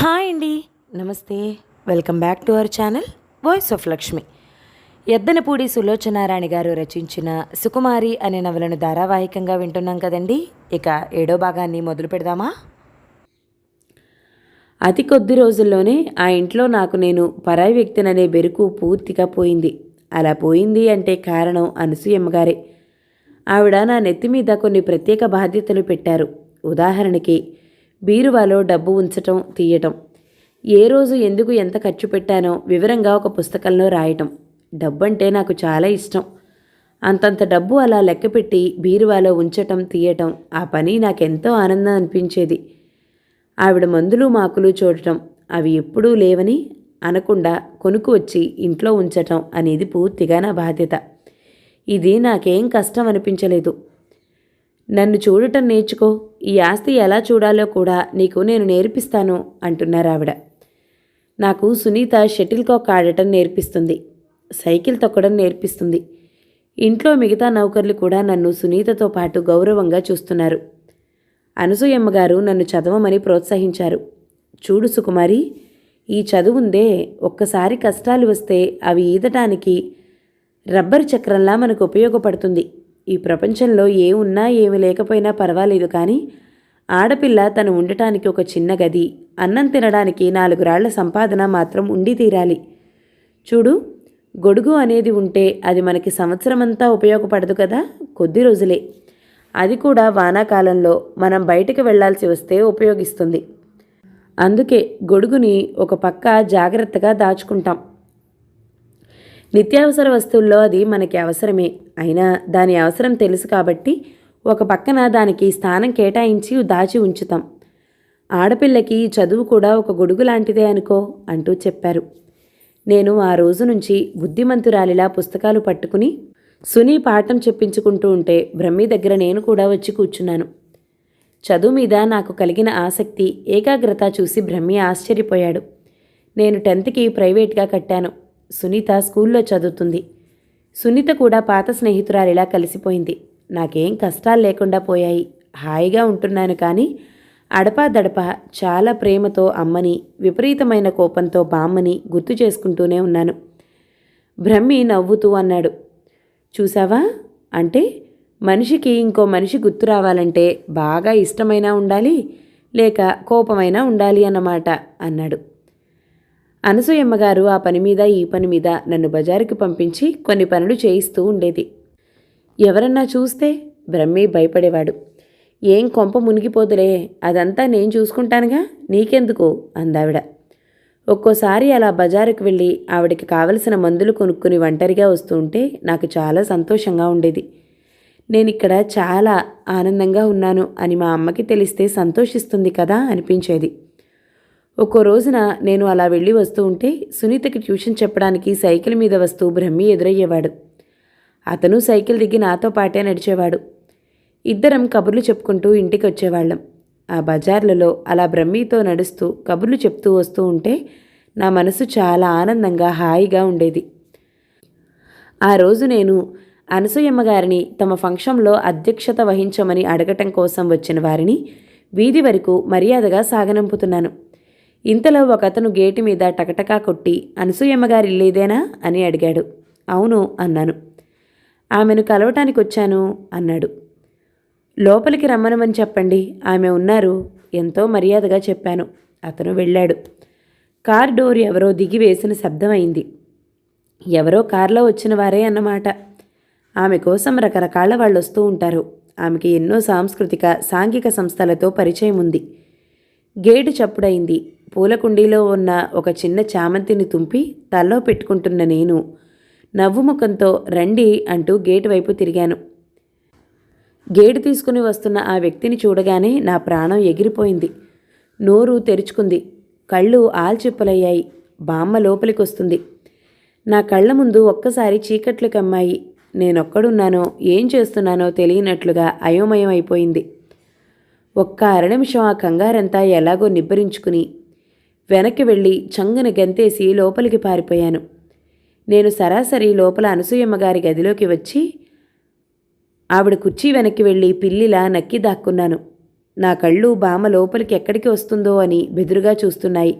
Hi అండి. నమస్తే. Welcome back to our channel voice of Lakshmi. Yaddanapudi Sulochana Rani గారు రచించిన సుకుమారి అనే నవలను ధారావాహికంగా వింటున్నాం కదండి. ఇక 7వ భాగాన్ని మొదలు పెడదామా? అతి కొద్ది రోజుల్లోనే ఆ ఇంట్లో నాకు నేను పరాయి వ్యక్తిననే బెరుకు పూర్తిగా పోయింది. అలా పోయింది అంటే కారణం అనసూయమ్మగారే. ఆవిడ నా నెత్తి మీద కొన్ని ప్రత్యేక బాధ్యతలు పెట్టారు. ఉదాహరణకి బీరువాలో డబ్బు ఉంచటం, తీయటం, ఏ రోజు ఎందుకు ఎంత ఖర్చు పెట్టానో వివరంగా ఒక పుస్తకంలో రాయటం. డబ్బంటే నాకు చాలా ఇష్టం. అంతంత డబ్బు అలా లెక్కపెట్టి బీరువాలో ఉంచటం, తీయటం, ఆ పని నాకెంతో ఆనందం అనిపించేది. ఆవిడ మందులు మాకులు చూడటం, అవి ఎప్పుడూ లేవని అనకుండా కొనుక్కు వచ్చి ఇంట్లో ఉంచటం అనేది పూర్తిగా నా బాధ్యత. ఇది నాకేం కష్టం అనిపించలేదు. నన్ను చూడటం నేర్చుకో, ఈ ఆస్తి ఎలా చూడాలో కూడా నీకు నేను నేర్పిస్తాను అంటున్నారు ఆవిడ. నాకు సునీత షటిల్ కాక్ ఆడటం నేర్పిస్తుంది, సైకిల్ తొక్కడం నేర్పిస్తుంది. ఇంట్లో మిగతా నౌకర్లు కూడా నన్ను సునీతతో పాటు గౌరవంగా చూస్తున్నారు. అనసూయమ్మగారు నన్ను చదవమని ప్రోత్సహించారు. చూడు సుకుమారి, ఈ చదువుందే, ఒక్కసారి కష్టాలు వస్తే అవి ఈదటానికి రబ్బరు చక్రంలా మనకు ఉపయోగపడుతుంది. ఈ ప్రపంచంలో ఏ ఉన్నా ఏమి లేకపోయినా పర్వాలేదు, కానీ ఆడపిల్ల తను ఉండటానికి ఒక చిన్న గది, అన్నం తినడానికి 4 రాళ్ల సంపాదన మాత్రం ఉండి తీరాలి. చూడు, గొడుగు అనేది ఉంటే అది మనకి సంవత్సరమంతా ఉపయోగపడదు కదా, కొద్ది రోజులే. అది కూడా వానాకాలంలో మనం బయటకు వెళ్లాల్సి వస్తే ఉపయోగిస్తుంది. అందుకే గొడుగుని ఒక పక్క జాగ్రత్తగా దాచుకుంటాం. నిత్యావసర వస్తువుల్లో అది మనకి అవసరమే, అయినా దాని అవసరం తెలుసు కాబట్టి ఒక పక్కన దానికి స్థానం కేటాయించి దాచి ఉంచుతాం. ఆడపిల్లకి చదువు కూడా ఒక గొడుగు లాంటిదే అనుకో అంటూ చెప్పారు. నేను ఆ రోజు నుంచి బుద్ధిమంతురాలిలా పుస్తకాలు పట్టుకుని సునీ పాఠం చెప్పించుకుంటూ ఉంటే బ్రహ్మి దగ్గర నేను కూడా వచ్చి కూర్చున్నాను. చదువు మీద నాకు కలిగిన ఆసక్తి, ఏకాగ్రత చూసి బ్రహ్మి ఆశ్చర్యపోయాడు. నేను 10th ప్రైవేట్గా కట్టాను. సునీత స్కూల్లో చదువుతుంది. సునీత కూడా పాత స్నేహితురాలిలా కలిసిపోయింది. నాకేం కష్టాలు లేకుండా పోయాయి. హాయిగా ఉంటున్నాను. కానీ అడపాదడపా చాలా ప్రేమతో అమ్మని, విపరీతమైన కోపంతో బామ్మని గుర్తు చేసుకుంటూనే ఉన్నాను. బ్రహ్మి నవ్వుతూ అన్నాడు, చూసావా, అంటే మనిషికి ఇంకో మనిషి గుర్తు రావాలంటే బాగా ఇష్టమైనా ఉండాలి, లేక కోపమైనా ఉండాలి అన్నమాట అన్నాడు. అనసూయమ్మగారు ఆ పని మీద ఈ పని మీద నన్ను బజారుకి పంపించి కొన్ని పనులు చేయిస్తూ ఉండేది. ఎవరన్నా చూస్తే బ్రహ్మి భయపడేవాడు. ఏం కొంప మునిగిపోదులే, అదంతా నేను చూసుకుంటానుగా, నీకెందుకు అందావిడ. ఒక్కోసారి అలా బజారుకు వెళ్ళి ఆవిడకి కావలసిన మందులు కొనుక్కుని ఒంటరిగా వస్తూ ఉంటే నాకు చాలా సంతోషంగా ఉండేది. నేనిక్కడ చాలా ఆనందంగా ఉన్నాను అని మా అమ్మకి తెలిస్తే సంతోషిస్తుంది కదా అనిపించేది. ఒక్కో రోజున నేను అలా వెళ్ళి వస్తూ ఉంటే సునీతకి ట్యూషన్ చెప్పడానికి సైకిల్ మీద వస్తూ బ్రహ్మి ఎదురయ్యేవాడు. అతను సైకిల్ దిగి నాతో పాటే నడిచేవాడు. ఇద్దరం కబుర్లు చెప్పుకుంటూ ఇంటికి వచ్చేవాళ్ళం. ఆ బజార్లలో అలా బ్రహ్మితో నడుస్తూ కబుర్లు చెప్తూ వస్తూ ఉంటే నా మనసు చాలా ఆనందంగా, హాయిగా ఉండేది. ఆ రోజు నేను అనసూయమ్మగారిని తమ ఫంక్షన్లో అధ్యక్షత వహించమని అడగటం కోసం వచ్చిన వారిని వీధి వరకు మర్యాదగా సాగనంపుతున్నాను. ఇంతలో ఒకతను గేటు మీద టకటకా కొట్టి, అనసూయమ్మగారి ఇల్లేదేనా అని అడిగాడు. అవును అన్నాను. ఆమెను కలవటానికి వచ్చాను అన్నాడు. లోపలికి రమ్మనమని చెప్పండి, ఆమె ఉన్నారు, ఎంతో మర్యాదగా చెప్పాను. అతను వెళ్ళాడు. కార్ డోర్ ఎవరో దిగి వేసిన శబ్దం అయింది. ఎవరో కారులో వచ్చిన వారే అన్నమాట. ఆమె కోసం రకరకాల వాళ్ళు వస్తూ ఉంటారు. ఆమెకి ఎన్నో సాంస్కృతిక, సాంఘిక సంస్థలతో పరిచయం ఉంది. గేటు చప్పుడైంది. పూల కుండీలో ఉన్న ఒక చిన్న చామంతిని తుంపి తల్లో పెట్టుకుంటున్న నేను నవ్వు ముఖంతో రండి అంటూ గేటు వైపు తిరిగాను. గేటు తీసుకుని వస్తున్న ఆ వ్యక్తిని చూడగానే నా ప్రాణం ఎగిరిపోయింది. నోరు తెరుచుకుంది. కళ్ళు ఆల్చిప్పలయ్యాయి. బామ్మ లోపలికొస్తుంది. నా కళ్ళ ముందు ఒక్కసారి చీకట్లు కమ్మాయి. నేనొక్కడున్నానో ఏం చేస్తున్నానో తెలియనట్లుగా అయోమయం అయిపోయింది. ఒక్క అరనిమిషం ఆ కంగారంతా ఎలాగో నిబ్బరించుకుని వెనక్కి వెళ్ళి చంగున గంతేసి లోపలికి పారిపోయాను. నేను సరాసరి లోపల అనసూయమ్మగారి గదిలోకి వచ్చి ఆవిడ కుర్చీ వెనక్కి వెళ్ళి పిల్లిలా నక్కి దాక్కున్నాను. నా కళ్ళు బామ్మ లోపలికి ఎక్కడికి వస్తుందో అని బెదురుగా చూస్తున్నాయి.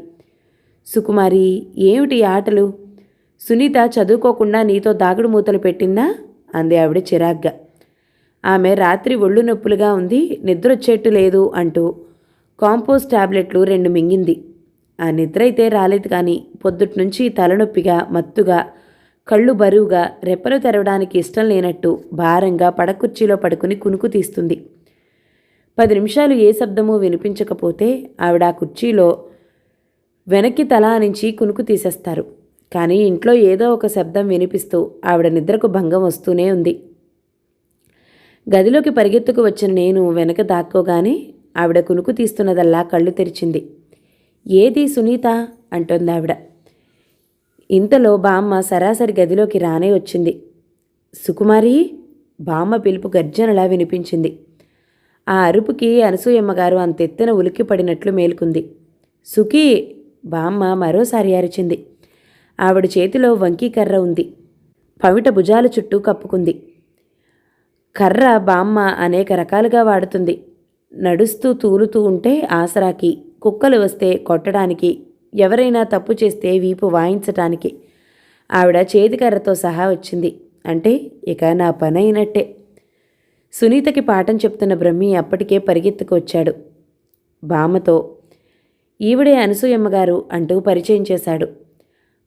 సుకుమారి, ఏమిటి ఆటలు? సునీత చదువుకోకుండా నీతో దాగుడు మూతలు పెట్టిందా? అంది ఆవిడ చిరాగ్గా. ఆమె రాత్రి ఒళ్ళు నొప్పులుగా ఉంది, నిద్రొచ్చేట్టు లేదు అంటూ కాంపోజ్ టాబ్లెట్లు 2 మింగింది. ఆ నిద్ర అయితే రాలేదు, కానీ పొద్దుట్నుంచి తలనొప్పిగా, మత్తుగా, కళ్ళు బరువుగా, రెప్పలు తెరవడానికి ఇష్టం లేనట్టు భారంగా పడకుర్చీలో పడుకుని కునుకు తీస్తుంది. 10 నిమిషాలు ఏ శబ్దమూ వినిపించకపోతే ఆవిడ ఆ కుర్చీలో వెనక్కి తల నుంచి కునుకు తీసేస్తారు. కానీ ఇంట్లో ఏదో ఒక శబ్దం వినిపిస్తూ ఆవిడ నిద్రకు భంగం వస్తూనే ఉంది. గదిలోకి పరిగెత్తుకు వచ్చిన నేను వెనక దాక్కోగానే ఆవిడ కునుకు తీస్తున్నదల్లా కళ్ళు తెరిచింది. ఏది సునీత అంటోంది ఆవిడ. ఇంతలో బామ్మ సరాసరి గదిలోకి రానే వచ్చింది. సుకుమారి, బామ్మ పిలుపు గర్జనలా వినిపించింది. ఆ అరుపుకి అనసూయమ్మగారు అంతెత్తున ఉలిక్కిపడినట్లు మేలుకుంది. సుఖీ, బామ్మ మరోసారి అరిచింది. ఆవిడ చేతిలో వంకీకర్ర ఉంది. పవిట భుజాల చుట్టూ కప్పుకుంది. కర్ర బామ్మ అనేక రకాలుగా వాడుతుంది. నడుస్తూ తూలుతూ ఉంటే ఆసరాకి, కుక్కలు వస్తే కొట్టడానికి, ఎవరైనా తప్పు చేస్తే వీపు వాయించటానికి. ఆవిడ చేతికర్రతో సహా వచ్చింది అంటే ఇక నా పని అయినట్టే. సునీతకి పాఠం చెప్తున్న బ్రహ్మి అప్పటికే పరిగెత్తుకు వచ్చాడు. బామ్మతో ఈవిడే అనసూయమ్మగారు అంటూ పరిచయం చేశాడు.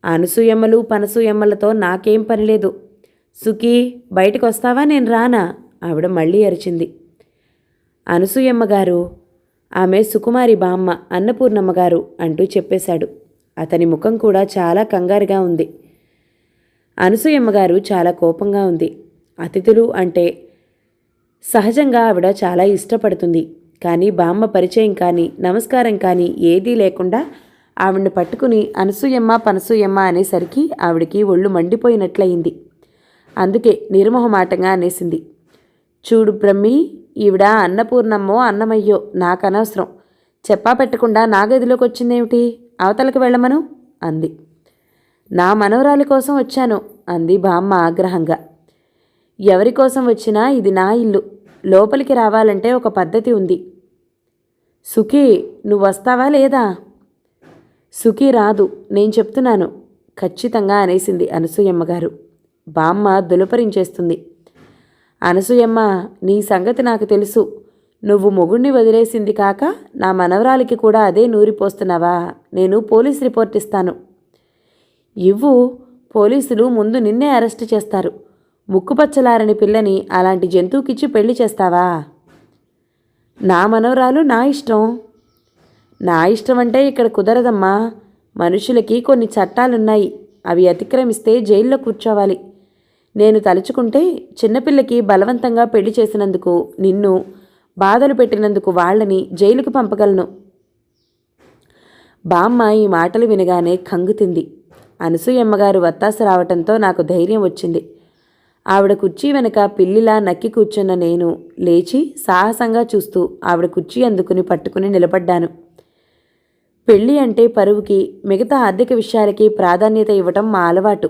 అనసూయమ్మలు పనసూయమ్మలతో నాకేం పనిలేదు. సుఖీ, బయటకు వస్తావా, నేను రానా? ఆవిడ మళ్ళీ అరిచింది. అనసూయమ్మగారు, ఆమె సుకుమారి బామ్మ, అన్నపూర్ణమ్మగారు అంటూ చెప్పేశాడు. అతని ముఖం కూడా చాలా కంగారుగా ఉంది. అనసూయమ్మగారు చాలా కోపంగా ఉంది. అతిథులు అంటే సహజంగా ఆవిడ చాలా ఇష్టపడుతుంది. కానీ బామ్మ పరిచయం కానీ నమస్కారం కానీ ఏదీ లేకుండా ఆవిడ్ని పట్టుకుని అనసూయమ్మ పనసూయమ్మ అనేసరికి ఆవిడికి ఒళ్ళు మండిపోయినట్లయింది. అందుకే నిర్మోహమాటంగా అనేసింది. చూడు బ్రహ్మి, ఈవిడ అన్నపూర్ణమ్మో అన్నమయ్యో నాకనవసరం. చెప్పా పెట్టకుండా నా గదిలోకి వచ్చిందేమిటి? అవతలకి వెళ్ళమను అంది. నా మనవరాలి కోసం వచ్చాను అంది బామ్మ ఆగ్రహంగా. ఎవరి కోసం వచ్చినా ఇది నా ఇల్లు. లోపలికి రావాలంటే ఒక పద్ధతి ఉంది. సుఖీ, నువ్వు వస్తావా లేదా? సుఖీ రాదు, నేను చెప్తున్నాను ఖచ్చితంగా అనేసింది అనసూయమ్మగారు. బామ్మ దులపరించేస్తుంది. అనసూయమ్మ, నీ సంగతి నాకు తెలుసు. నువ్వు మొగుణ్ణి వదిలేసింది కాక నా మనవరాలికి కూడా అదే నూరిపోస్తున్నావా? నేను పోలీస్ రిపోర్ట్ ఇస్తాను. ఇవ్వు, పోలీసులు ముందు నిన్నే అరెస్టు చేస్తారు. ముక్కుపచ్చలారని పిల్లని అలాంటి జంతువుకిచ్చి పెళ్లి చేస్తావా? నా మనవరాలు నా ఇష్టం. నా ఇష్టం అంటే ఇక్కడ కుదరదమ్మా. మనుషులకి కొన్ని చట్టాలున్నాయి. అవి అతిక్రమిస్తే జైల్లో కూర్చోవాలి. నేను తలుచుకుంటే చిన్నపిల్లకి బలవంతంగా పెళ్లి చేసినందుకు, నిన్ను బాధలు పెట్టినందుకు వాళ్ళని జైలుకు పంపగలను. బామ్మ ఈ మాటలు వినగానే కంగుతింది. అనసూయమ్మగారు వత్తాస రావటంతో నాకు ధైర్యం వచ్చింది. ఆవిడ కుర్చీ వెనక పిల్లిలా నక్కి కూర్చున్న నేను లేచి సాహసంగా చూస్తూ ఆవిడ కుర్చీ అందుకుని పట్టుకుని నిలబడ్డాను. పెళ్ళి అంటే పరువుకి, మిగతా ఆర్థిక విషయాలకి ప్రాధాన్యత ఇవ్వటం మా అలవాటు.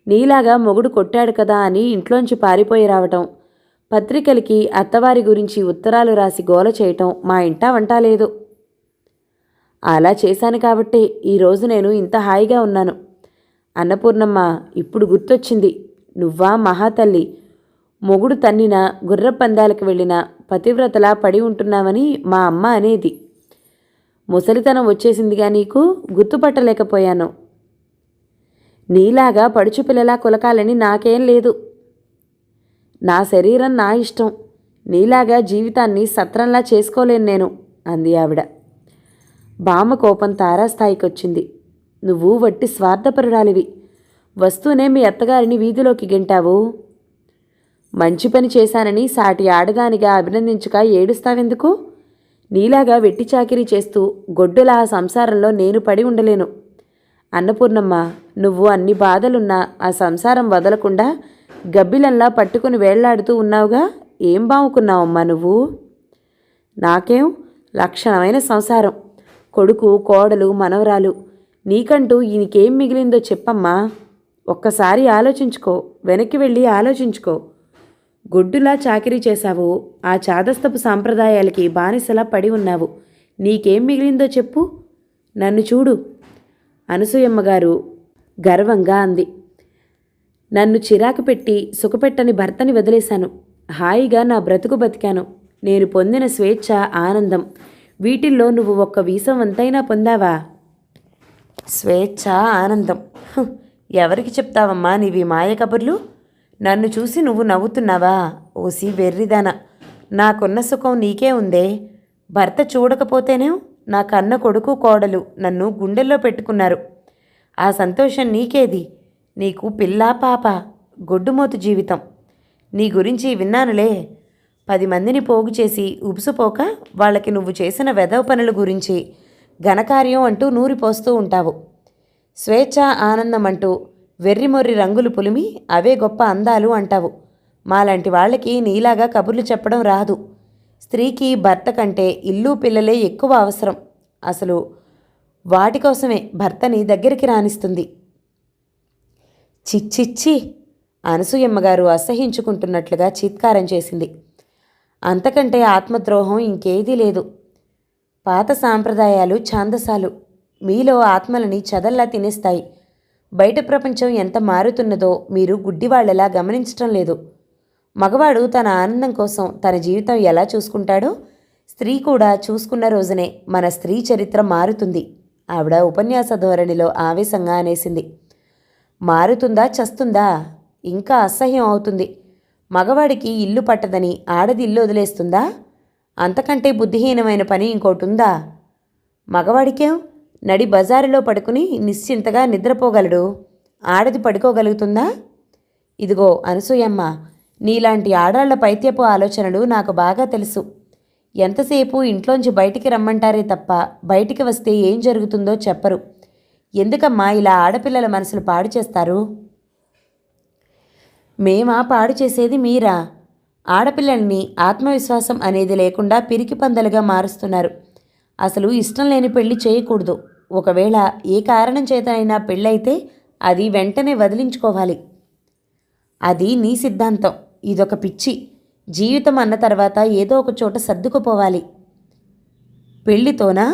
నీలాగా మొగుడు కొట్టాడు కదా అని ఇంట్లోంచి పారిపోయి రావటం, పత్రికలకి అత్తవారి గురించి ఉత్తరాలు రాసి గోల చేయటం మా ఇంటా వంటా లేదు. అలా చేశాను కాబట్టే ఈరోజు నేను ఇంత హాయిగా ఉన్నాను. అన్నపూర్ణమ్మ, ఇప్పుడు గుర్తొచ్చింది. నువ్వా మహాతల్లి, మొగుడు తన్నిన గుర్రపందాలకు వెళ్ళిన పతివ్రతలా పడి ఉంటున్నావని మా అమ్మ అనేది. ముసలితనం వచ్చేసిందిగా నీకు, గుర్తుపట్టలేకపోయాను. నీలాగా పడుచుపిల్లలా కులకాలని నాకేం లేదు. నా శరీరం నా ఇష్టం. నీలాగా జీవితాన్ని సత్రంలా చేసుకోలేను నేను అంది ఆవిడ. బామ్మ కోపం తారాస్థాయికొచ్చింది. నువ్వు వట్టి స్వార్థపరురాలివి. వస్తూనే మీ అత్తగారిని వీధిలోకి గెంటావు. మంచి పని చేశానని సాటి ఆడదానిగా అభినందించక ఏడుస్తావెందుకు? నీలాగా వెట్టి చాకిరీ చేస్తూ గొడ్డులా ఆ సంసారంలో నేను పడి ఉండలేను. అన్నపూర్ణమ్మ, నువ్వు అన్ని బాధలున్నా ఆ సంసారం వదలకుండా గబ్బిలంలా పట్టుకుని వేళ్లాడుతూ ఉన్నావుగా, ఏం బావుకున్నావమ్మా నువ్వు? నాకేం లక్షణమైన సంసారం, కొడుకు, కోడలు, మనవరాలు. నీకంటూ ఈయనకేం మిగిలిందో చెప్పమ్మా. ఒక్కసారి ఆలోచించుకో, వెనక్కి వెళ్ళి ఆలోచించుకో. గొడ్డులా చాకిరీ చేశావు. ఆ చాదస్తపు సాంప్రదాయాలకి బానిసలా పడి ఉన్నావు. నీకేం మిగిలిందో చెప్పు. నన్ను చూడు అనసూయమ్మగారు గర్వంగా అంది. నన్ను చిరాకు పెట్టి సుఖపెట్టని భర్తని వదిలేశాను. హాయిగా నా బ్రతుకు బతికాను. నేను పొందిన స్వేచ్ఛ, ఆనందం, వీటిల్లో నువ్వు ఒక్క వీసం వంతైనా పొందావా? స్వేచ్ఛ, ఆనందం ఎవరికి చెప్తావమ్మా నీవి మాయ కబుర్లు? నన్ను చూసి నువ్వు నవ్వుతున్నావా? ఓసి వెర్రిదానా, నాకున్న సుఖం నీకే ఉందే. భర్త చూడకపోతేనే నా కన్న కొడుకు కోడలు నన్ను గుండెల్లో పెట్టుకున్నారు. ఆ సంతోషం నీకేది? నీకు పిల్ల పాప, గొడ్డుమోతు జీవితం. నీ గురించి విన్నానులే. 10 మందిని పోగు చేసి ఉబుసుపోక వాళ్ళకి నువ్వు చేసిన వెధవ పనుల గురించి ఘనకార్యం అంటూ నూరిపోస్తూ ఉంటావు. స్వేచ్ఛ, ఆనందం అంటూ వెర్రిమొర్రి రంగులు పులిమి అవే గొప్ప అందాలు అంటావు. మాలాంటి వాళ్ళకి నీలాగా కబుర్లు చెప్పడం రాదు. స్త్రీకి భర్త కంటే ఇల్లు పిల్లలే ఎక్కువ అవసరం. అసలు వాటి కోసమే భర్తని దగ్గరికి రానిస్తుంది. చిచ్చిచ్చి అనసూయమ్మగారు అసహించుకుంటున్నట్లుగా చీత్కారం చేసింది. అంతకంటే ఆత్మద్రోహం ఇంకేదీ లేదు. పాత సాంప్రదాయాలు, ఛాందసాలు మీలో ఆత్మలని చదల్లా తినేస్తాయి. బయట ప్రపంచం ఎంత మారుతున్నదో మీరు గుడ్డివాళ్లలా గమనించటం లేదు. మగవాడు తన ఆనందం కోసం తన జీవితం ఎలా చూసుకుంటాడో స్త్రీ కూడా చూసుకున్న రోజునే మన స్త్రీ చరిత్ర మారుతుంది. ఆవిడ ఉపన్యాస ధోరణిలో ఆవేశంగా అనేసింది. మారుతుందా, చస్తుందా? ఇంకా అసహ్యం అవుతుంది. మగవాడికి ఇల్లు పట్టదని ఆడది ఇల్లు వదిలేస్తుందా? అంతకంటే బుద్ధిహీనమైన పని ఇంకోటి ఉందా? మగవాడికేం నడి బజారులో పడుకుని నిశ్చింతగా నిద్రపోగలడు. ఆడది పడుకోగలుగుతుందా? ఇదిగో అనసూయమ్మ, నీలాంటి ఆడాళ్ల పైత్యపు ఆలోచనలు నాకు బాగా తెలుసు. ఎంతసేపు ఇంట్లోంచి బయటికి రమ్మంటారే తప్ప బయటికి వస్తే ఏం జరుగుతుందో చెప్పరు. ఎందుకమ్మా ఇలా ఆడపిల్లల మనసులు పాడు చేస్తారు? మేమా పాడు చేసేది? మీరా? ఆడపిల్లల్ని ఆత్మవిశ్వాసం అనేది లేకుండా పిరికి పందలుగా మారుస్తున్నారు. అసలు ఇష్టం లేని పెళ్లి చేయకూడదు. ఒకవేళ ఏ కారణం చేతనైనా పెళ్ళైతే అది వెంటనే వదిలించుకోవాలి. అది నీ సిద్ధాంతం. ఇదొక పిచ్చి. జీవితం అన్న తర్వాత ఏదో ఒక చోట సర్దుకుపోవాలి. పెళ్ళితోనా?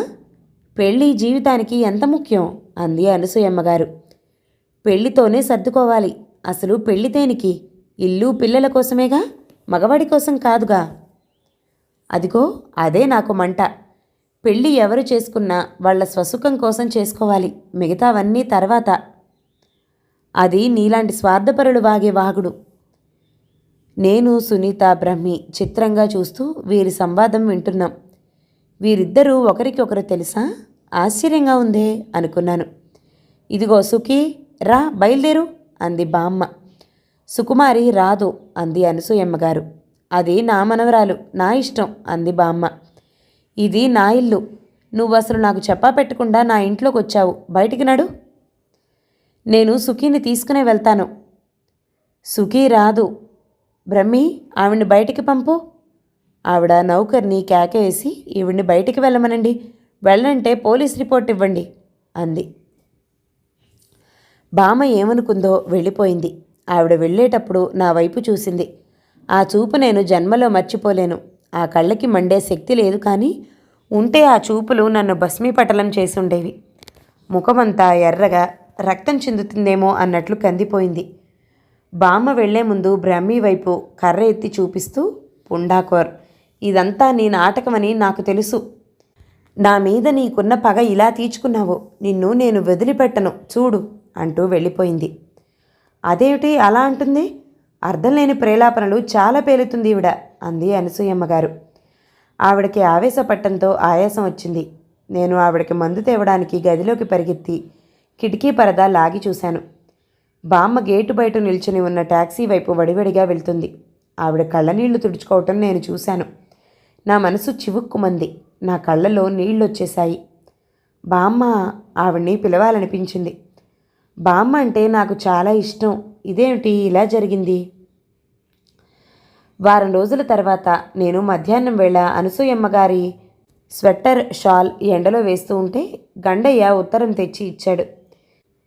పెళ్ళి జీవితానికి ఎంత ముఖ్యం అంది అనసూయమ్మగారు. పెళ్ళితోనే సర్దుకోవాలి. అసలు పెళ్ళి దేనికి? ఇల్లు పిల్లల కోసమేగా, మగవాడి కోసం కాదుగా. అదిగో అదే నాకు మంట. పెళ్ళి ఎవరు చేసుకున్నా వాళ్ళ స్వసుఖం కోసం చేసుకోవాలి. మిగతావన్నీ తర్వాత. అది నీలాంటి స్వార్థపరులు వాగే వాగుడు. నేను, సునీత, బ్రహ్మి చిత్రంగా చూస్తూ వీరి సంవాదం వింటున్నాం. వీరిద్దరూ ఒకరికొకరు తెలుసా? ఆశ్చర్యంగా ఉందే అనుకున్నాను. ఇదిగో సుఖీ, రా బయలుదేరు అంది బామ్మ. సుకుమారి రాదు అంది అనసూయమ్మగారు. అది నా మనవరాలు, నా ఇష్టం అంది బామ్మ. ఇది నా ఇల్లు. నువ్వు అసలు నాకు చెప్పా పెట్టకుండా నా ఇంట్లోకి వచ్చావు. బయటికి నడు. నేను సుఖీని తీసుకునే వెళ్తాను. సుఖీ రాదు. బ్రహ్మి, ఆవిడ్ని బయటికి పంపు. ఆవిడ నౌకర్ని కేకేసి ఈవిడ్ని బయటికి వెళ్ళమనండి. వెళ్ళంటే పోలీస్ రిపోర్ట్ ఇవ్వండి అంది. బామ్మ ఏమనుకుందో వెళ్ళిపోయింది. ఆవిడ వెళ్ళేటప్పుడు నా వైపు చూసింది. ఆ చూపు నేను జన్మలో మర్చిపోలేను. ఆ కళ్ళకి మండే శక్తి లేదు, కానీ ఉంటే ఆ చూపులు నన్ను భస్మీపటలం చేసుండేవి. ముఖమంతా ఎర్రగా రక్తం చిందుతుందేమో అన్నట్లు కందిపోయింది. బామ్మ వెళ్లే ముందు బ్రహ్మి వైపు కర్ర ఎత్తి చూపిస్తూ, పుండాకోర్, ఇదంతా నీ నాటకమని నాకు తెలుసు. నా మీద నీకున్న పగ ఇలా తీర్చుకున్నావు. నిన్ను నేను వదిలిపెట్టను చూడు అంటూ వెళ్ళిపోయింది. అదేమిటి అలా అంటుంది? అర్థం లేని ప్రేలాపనలు చాలా పేలుతుంది ఈవిడ అంది అనసూయమ్మగారు. ఆవిడకి ఆవేశపట్టంతో ఆయాసం వచ్చింది. నేను ఆవిడకి మందు తేవడానికి గదిలోకి పరిగెత్తి కిటికీ పరదా లాగి చూశాను. బామ్మ గేటు బయట నిల్చుని ఉన్న టాక్సీ వైపు వడివడిగా వెళ్తుంది. ఆవిడ కళ్ళనీళ్లు తుడుచుకోవటం నేను చూశాను. నా మనసు చివుక్కుమంది. నా కళ్ళలో నీళ్లొచ్చేశాయి. బామ్మ, ఆవిడ్ని పిలవాలనిపించింది. బామ్మ అంటే నాకు చాలా ఇష్టం. ఇదేమిటి ఇలా జరిగింది? వారం రోజుల తర్వాత నేను మధ్యాహ్నం వేళ అనసూయమ్మగారి స్వెట్టర్, షాల్ ఎండలో వేస్తూ ఉంటే గండయ్య ఉత్తరం తెచ్చి ఇచ్చాడు.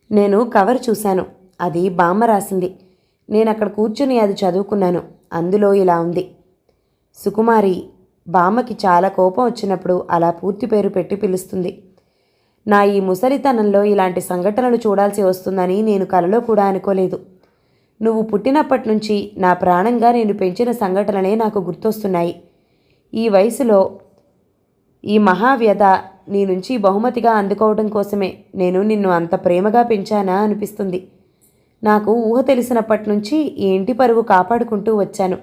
నేను కవర్ చూశాను. అది బామ్మ రాసింది. నేనక్కడ కూర్చుని అది చదువుకున్నాను. అందులో ఇలా ఉంది: సుకుమారి బామ్మకి చాలా కోపం వచ్చినప్పుడు అలా పూర్తి పేరు పెట్టి పిలుస్తుంది. నా ఈ ముసలితనంలో ఇలాంటి సంఘటనలు చూడాల్సి వస్తుందని నేను కలలో కూడా అనుకోలేదు. నువ్వు పుట్టినప్పటి నుంచి నా ప్రాణంగా నేను పెంచిన సంఘటనలే నాకు గుర్తొస్తున్నాయి. ఈ వయసులో ఈ మహావ్యధ నీ నుంచి బహుమతిగా అందుకోవడం కోసమే నేను నిన్ను అంత ప్రేమగా పెంచానా అనిపిస్తుంది. నాకు ఊహ తెలిసినప్పటి నుంచి ఈ ఇంటి పరువు కాపాడుకుంటూ వచ్చాను.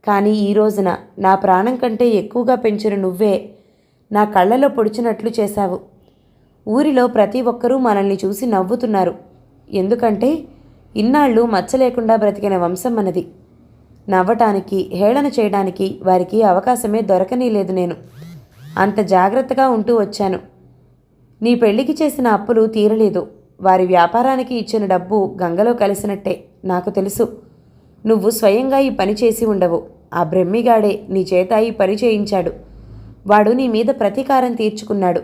కానీ ఈ రోజున నా ప్రాణం కంటే ఎక్కువగా పెంచిన నువ్వే నా కళ్ళలో పొడిచినట్లు చేశావు. ఊరిలో ప్రతి ఒక్కరూ మనల్ని చూసి నవ్వుతున్నారు. ఎందుకంటే ఇన్నాళ్ళు మచ్చ లేకుండా బ్రతికిన వంశం మనది. నవ్వటానికి, హేళన చేయడానికి వారికి అవకాశమే దొరకనీలేదు. నేను అంత జాగ్రత్తగా ఉంటూ వచ్చాను. నీ పెళ్లికి చేసిన అప్పులు తీరలేదు. వారి వ్యాపారానికి ఇచ్చిన డబ్బు గంగలో కలిసినట్టే. నాకు తెలుసు. నువ్వు స్వయంగా ఈ పని చేసి ఉండవు. ఆ బ్రహ్మిగాడే నీ చేత ఈ పని చేయించాడు. వాడు నీ మీద ప్రతీకారం తీర్చుకున్నాడు.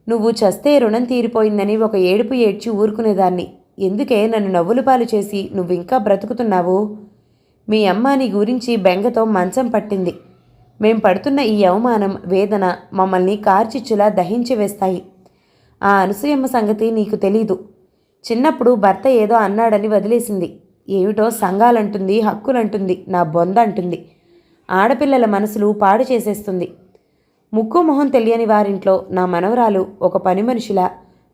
నువ్వు చస్తే రుణం తీరిపోయిందని ఒక ఏడుపు ఏడ్చి ఊరుకునేదాన్ని. ఎందుకే నన్ను నవ్వులు పాలు చేసి నువ్వింకా బ్రతుకుతున్నావు? మీ అమ్మ నీ గురించి బెంగతో మంచం పట్టింది. మేం పడుతున్న ఈ అవమానం, వేదన మమ్మల్ని కార్చిచ్చులా దహించి వేస్తాయి. ఆ అనసూయమ్మ సంగతి నీకు తెలీదు. చిన్నప్పుడు భర్త ఏదో అన్నాడని వదిలేసింది. ఏమిటో సంఘాలంటుంది, హక్కులంటుంది, నా బొంద అంటుంది. ఆడపిల్లల మనసులు పాడు చేసేస్తుంది. ముక్కు మొహం తెలియని వారింట్లో నా మనవరాలు ఒక పని మనిషిలా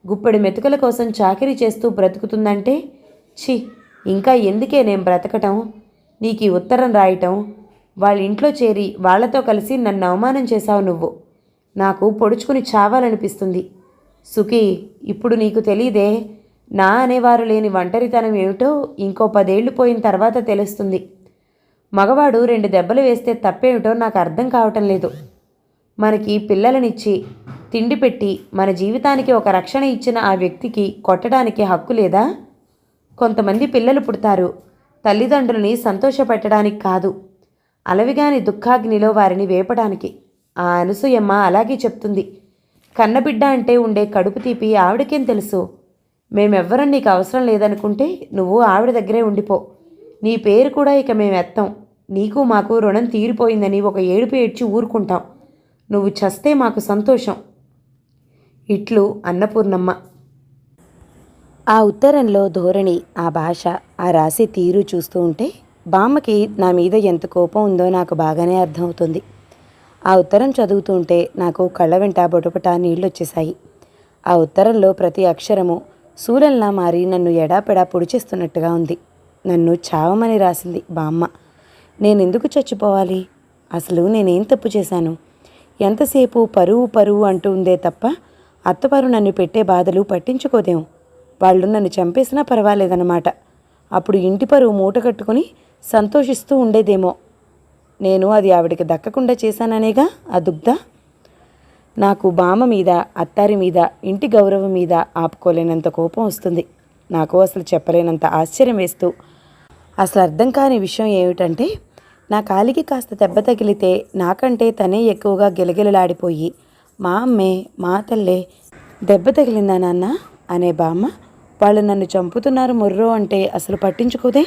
గుప్పెడు మెతుకల కోసం చాకిరీ చేస్తూ బ్రతుకుతుందంటే, ఛీ, ఇంకా ఎందుకే నేను బ్రతకటం? నీకు ఉత్తరం రాయటం, వాళ్ళ ఇంట్లో చేరి వాళ్లతో కలిసి నన్ను అవమానం చేశావు నువ్వు. నాకు పొడుచుకుని చావాలనిపిస్తుంది. సుఖీ, ఇప్పుడు నీకు తెలీదే, నా అనేవారు లేని ఒంటరితనం ఏమిటో ఇంకో 10 ఏళ్లు పోయిన తర్వాత తెలుస్తుంది. మగవాడు 2 దెబ్బలు వేస్తే తప్పేమిటో నాకు అర్థం కావటం లేదు. మనకి పిల్లలనిచ్చి తిండి పెట్టి మన జీవితానికి ఒక రక్షణ ఇచ్చిన ఆ వ్యక్తికి కొట్టడానికి హక్కు లేదా? కొంతమంది పిల్లలు పుడతారు తల్లిదండ్రులని సంతోషపెట్టడానికి కాదు, అలవిగాని దుఃఖాగ్నిలో వారిని వేపడానికి. ఆ అనసూయమ్మ అలాగే చెప్తుంది. కన్నబిడ్డ అంటే ఉండే కడుపు తీపి ఆవిడకేం తెలుసు? మేమెవ్వరం నీకు అవసరం లేదనుకుంటే నువ్వు ఆవిడ దగ్గరే ఉండిపో. నీ పేరు కూడా ఇక మేమెత్తాం. నీకు మాకు రుణం తీరిపోయిందని ఒక ఏడుపు ఏడ్చి ఊరుకుంటాం. నువ్వు చస్తే మాకు సంతోషం. ఇట్లు అన్నపూర్ణమ్మ. ఆ ఉత్తరంలో ధోరణి, ఆ భాష, ఆ రాసే తీరు చూస్తూ ఉంటే బామ్మకి నా మీద ఎంత కోపం ఉందో నాకు బాగానే అర్థమవుతుంది. ఆ ఉత్తరం చదువుతూ ఉంటే నాకు కళ్ళ వెంట బొటబొట నీళ్ళొచ్చేశాయి. ఆ ఉత్తరంలో ప్రతి అక్షరము శూలంలా మారి నన్ను ఎడాపెడా పొడిచేస్తున్నట్టుగా ఉంది. నన్ను చావమని రాసింది బామ్మ. నేనెందుకు చచ్చిపోవాలి? అసలు నేనేం తప్పు చేశాను? ఎంతసేపు పరువు పరువు అంటూ ఉందే తప్ప అత్తవారు నన్ను పెట్టే బాధలు పట్టించుకోదేం. వాళ్ళు నన్ను చంపేసినా పర్వాలేదన్నమాట. అప్పుడు ఇంటి పరువు మూట కట్టుకుని సంతోషిస్తూ ఉండేదేమో. నేను అది ఆవిడికి దక్కకుండా చేశాననేగా ఆ దుగ్ధ. నాకు బామ్మ మీద, అత్తారి మీద, ఇంటి గౌరవం మీద ఆపుకోలేనంత కోపం వస్తుంది. నాకు అసలు చెప్పలేనంత ఆశ్చర్యం వేస్తూ, అసలు అర్థం కాని విషయం ఏమిటంటే, నా కాలికి కాస్త దెబ్బ తగిలితే నాకంటే తనే ఎక్కువగా గిలగిలలాడిపోయి, మా అమ్మే, మా తల్లే, దెబ్బ తగిలిందా నాన్న అనే బామ్మ వాళ్ళు నన్ను చంపుతున్నారు మొర్రో అంటే అసలు పట్టించుకోదే.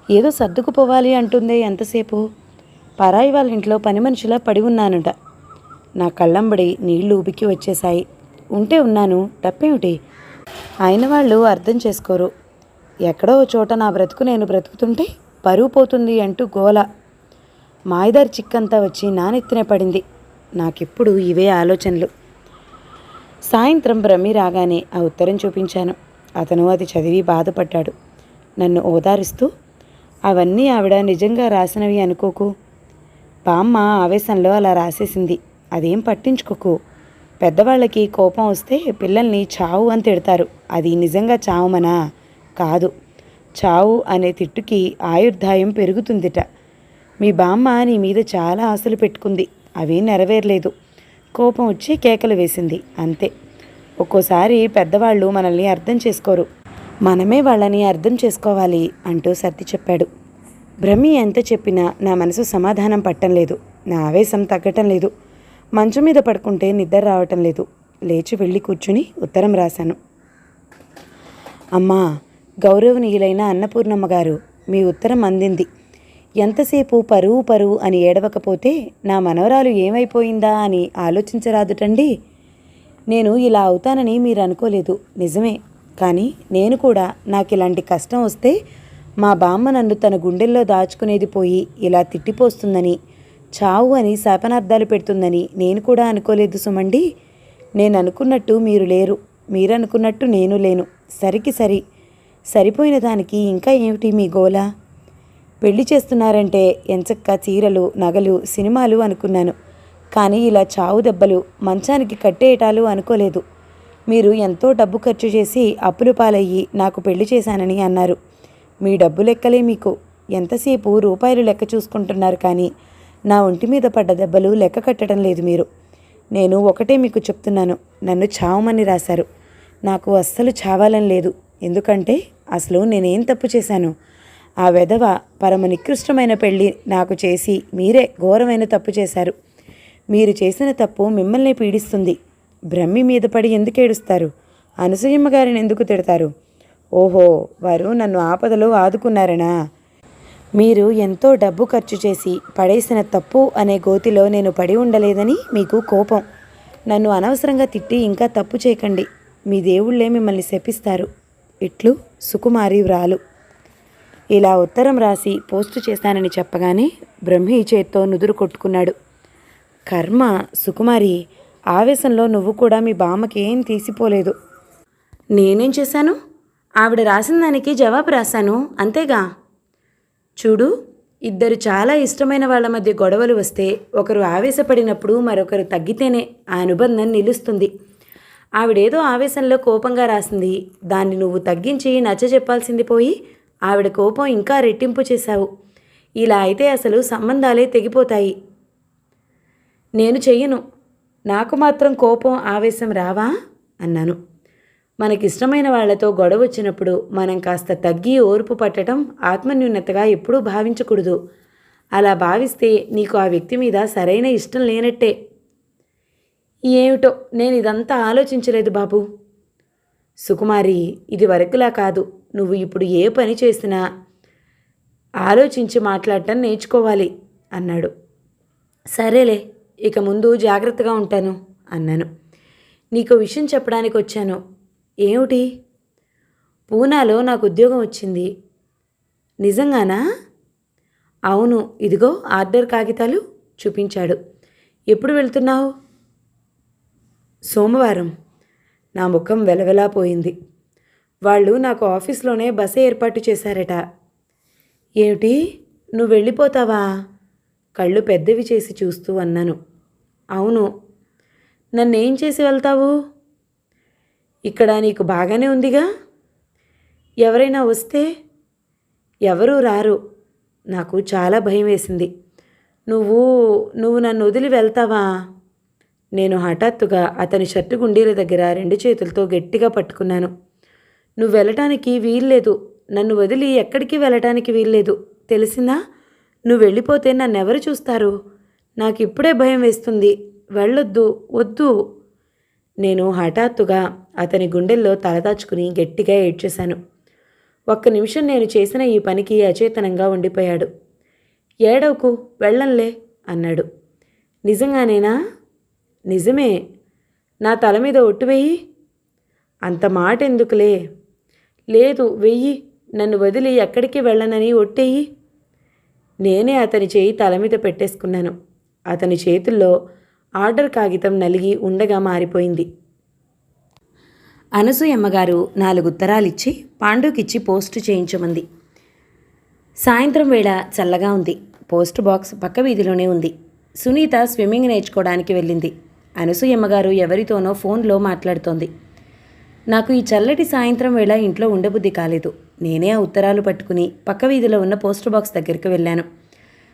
ఏదో సర్దుకుపోవాలి అంటుందే ఎంతసేపు. పరాయి వాళ్ళ ఇంట్లో పని మనిషిలా పడి ఉన్నానుట. నా కళ్ళంబడి నీళ్లు ఉబికి వచ్చేశాయి. ఉంటే ఉన్నాను, తప్పేమిటి? అయిన వాళ్ళు అర్థం చేసుకోరు. ఎక్కడో చోట నా బ్రతుకు నేను బ్రతుకుతుంటే పరువు పోతుంది అంటూ గోల. మాయదారి చిక్కంతా వచ్చి నానెత్తినే పడింది. నాకెప్పుడు ఇవే ఆలోచనలు. సాయంత్రం బ్రహ్మి రాగానే ఆ ఉత్తరం చూపించాను. అతను అది చదివి బాధపడ్డాడు. నన్ను ఓదారుస్తూ, అవన్నీ ఆవిడ నిజంగా రాసినవి అనుకోకు. బామ్మ ఆవేశంలో అలా రాసేసింది. అదేం పట్టించుకోకు. పెద్దవాళ్ళకి కోపం వస్తే పిల్లల్ని చావు అని తిడతారు. అది నిజంగా చావుమనా? కాదు. చావు అనే తిట్టుకి ఆయుర్దాయం పెరుగుతుందిట. మీ బామ్మ నీ మీద చాలా ఆశలు పెట్టుకుంది. అవి నెరవేరలేదు. కోపం వచ్చి కేకలు వేసింది, అంతే. ఒక్కోసారి పెద్దవాళ్ళు మనల్ని అర్థం చేసుకోరు, మనమే వాళ్ళని అర్థం చేసుకోవాలి అంటూ సర్ది చెప్పాడు. బ్రహ్మి ఎంత చెప్పినా నా మనసు సమాధానం పట్టం లేదు. నా ఆవేశం తగ్గటం లేదు. మంచం మీద పడుకుంటే నిద్ర రావటం లేదు. లేచి వెళ్ళి కూర్చుని ఉత్తరం రాశాను. అమ్మా, గౌరవనీయులైన అన్నపూర్ణమ్మ గారు, మీ ఉత్తరం అందింది. ఎంతసేపు పరువు పరువు అని ఏడవకపోతే నా మనవరాలు ఏమైపోయిందా అని ఆలోచించరాదుటండి. నేను ఇలా అవుతానని మీరు అనుకోలేదు, నిజమే. కానీ నేను కూడా నాకు ఇలాంటి కష్టం వస్తే మా బామ్మ నన్ను తన గుండెల్లో దాచుకునేది పోయి ఇలా తిట్టిపోస్తుందని, చావు అని శాపనార్థాలు పెడుతుందని నేను కూడా అనుకోలేదు సుమండి. నేను అనుకున్నట్టు మీరు లేరు, మీరనుకున్నట్టు నేను లేను. సరికి సరిపోయిన దానికి ఇంకా ఏమిటి మీ గోల? పెళ్లి చేస్తున్నారంటే ఎంచక్క చీరలు, నగలు, సినిమాలు అనుకున్నాను. కానీ ఇలా చావు దెబ్బలు, మంచానికి కట్టేయటాలు అనుకోలేదు. మీరు ఎంతో డబ్బు ఖర్చు చేసి అప్పులు పాలయ్యి నాకు పెళ్లి చేశానని అన్నారు. మీ డబ్బు లెక్కలే మీకు. ఎంతసేపు రూపాయలు లెక్క చూసుకుంటున్నారు కానీ నా ఒంటి మీద పడ్డ దెబ్బలు లెక్క కట్టడం లేదు మీరు. నేను ఒకటే మీకు చెప్తున్నాను, నన్ను చావమని రాశారు. నాకు అస్సలు చావాలని లేదు. ఎందుకంటే అసలు నేనేం తప్పు చేశాను? ఆ వెధవ పరమ నికృష్టమైన పెళ్ళి నాకు చేసి మీరే ఘోరమైన తప్పు చేశారు. మీరు చేసిన తప్పు మిమ్మల్ని పీడిస్తుంది. బ్రహ్మి మీద పడి ఎందుకు ఏడుస్తారు? అనసూయమ్మ గారిని ఎందుకు తిడతారు? ఓహో, వారు నన్ను ఆపదలో ఆదుకున్నారనా? మీరు ఎంతో డబ్బు ఖర్చు చేసి పడేసిన తప్పు అనే గోతిలో నేను పడి ఉండలేదని మీకు కోపం. నన్ను అనవసరంగా తిట్టి ఇంకా తప్పు చేయకండి. మీ దేవుళ్ళే మిమ్మల్ని శపిస్తారు. ఇట్లు సుకుమారి వ్రాలు. ఇలా ఉత్తరం రాసి పోస్టు చేశానని చెప్పగానే బ్రహ్మి చేత్తో నుదురు కొట్టుకున్నాడు. కర్మ సుకుమారి, ఆవేశంలో నువ్వు కూడా మీ బామ్మకి ఏం తీసిపోలేదు. నేనేం చేశాను? ఆవిడ రాసిన దానికి జవాబు రాశాను, అంతేగా. చూడు, ఇద్దరు చాలా ఇష్టమైన వాళ్ళ మధ్య గొడవలు వస్తే ఒకరు ఆవేశపడినప్పుడు మరొకరు తగ్గితేనే ఆ అనుబంధం నిలుస్తుంది. ఆవిడేదో ఆవేశంలో కోపంగా రాసింది, దాన్ని నువ్వు తగ్గించి నచ్చజెప్పాల్సింది పోయి ఆవిడ కోపం ఇంకా రెట్టింపు చేశావు. ఇలా అయితే అసలు సంబంధాలే తెగిపోతాయి. నేను చెయ్యను. నాకు మాత్రం కోపం ఆవేశం రావా అన్నాను. మనకిష్టమైన వాళ్లతో గొడవ వచ్చినప్పుడు మనం కాస్త తగ్గి ఓర్పు పట్టడం ఆత్మన్యూనతగా ఎప్పుడూ భావించకూడదు. అలా భావిస్తే నీకు ఆ వ్యక్తి మీద సరైన ఇష్టం లేనట్టే. ఏమిటో నేను ఇదంతా ఆలోచించలేదు బాబు. సుకుమారి, ఇది వరకులా కాదు. నువ్వు ఇప్పుడు ఏ పని చేసినా ఆలోచించి మాట్లాడటం నేర్చుకోవాలి అన్నాడు. సరేలే, ఇక ముందు జాగ్రత్తగా ఉంటాను అన్నాను. నీకు విషయం చెప్పడానికి వచ్చాను. ఏమిటి? పూనాలో నాకు ఉద్యోగం వచ్చింది. నిజంగానా? అవును, ఇదిగో ఆర్డర్ కాగితాలు చూపించాడు. ఎప్పుడు వెళ్తున్నావు? సోమవారం. నా ముఖం వెలవెలాపోయింది. వాళ్ళు నాకు ఆఫీస్లోనే బస ఏర్పాటు చేశారట. ఏమిటి, నువ్వు వెళ్ళిపోతావా? కళ్ళు పెద్దవి చేసి చూస్తూ అన్నాను. అవును. నన్నేం చేసి వెళ్తావు? ఇక్కడ నీకు బాగానే ఉందిగా. ఎవరైనా వస్తే? ఎవరూ రారు. నాకు చాలా భయం వేసింది. నువ్వు నన్ను వదిలి వెళ్తావా? నేను హఠాత్తుగా అతని షర్టు గుండీల దగ్గర 2 చేతులతో గట్టిగా పట్టుకున్నాను. నువ్వు వెళ్ళటానికి వీల్లేదు. నన్ను వదిలి ఎక్కడికి వెళ్ళటానికి వీల్లేదు, తెలిసిందా? నువ్వు వెళ్ళిపోతే నన్నెవరు చూస్తారు? నాకు ఇప్పుడే భయం వేస్తుంది. వెళ్ళొద్దు, వద్దు. నేను హఠాత్తుగా అతని గుండెల్లో తలదాచుకుని గట్టిగా ఏడ్చేశాను. ఒక్క నిమిషం నేను చేసిన ఈ పనికి అచేతనంగా ఉండిపోయాడు. ఏడవకు, వెళ్ళంలే అన్నాడు. నిజంగానేనా? నిజమే. నా తల మీద ఒట్టు వెయ్యి. అంత మాట ఎందుకులే. లేదు, వెయ్యి. నన్ను వదిలి ఎక్కడికి వెళ్ళనని ఒట్టెయ్యి. నేనే అతని చేయి తల మీద పెట్టేసుకున్నాను. అతని చేతుల్లో ఆర్డర్ కాగితం నలిగి ఉండగా మారిపోయింది. అనసూయమ్మగారు 4 ఉత్తరాలిచ్చి పాండుకిచ్చి పోస్టు చేయించమంది. సాయంత్రం వేళ చల్లగా ఉంది. పోస్ట్ బాక్స్ పక్క వీధిలోనే ఉంది. సునీత స్విమ్మింగ్ నేర్చుకోవడానికి వెళ్ళింది. అనసూయమ్మగారు ఎవరితోనో ఫోన్లో మాట్లాడుతోంది. నాకు ఈ చల్లటి సాయంత్రం వేళ ఇంట్లో ఉండబుద్ధి కాలేదు. నేనే ఆ ఉత్తరాలు పట్టుకుని పక్క వీధిలో ఉన్న పోస్ట్ బాక్స్ దగ్గరికి వెళ్ళాను.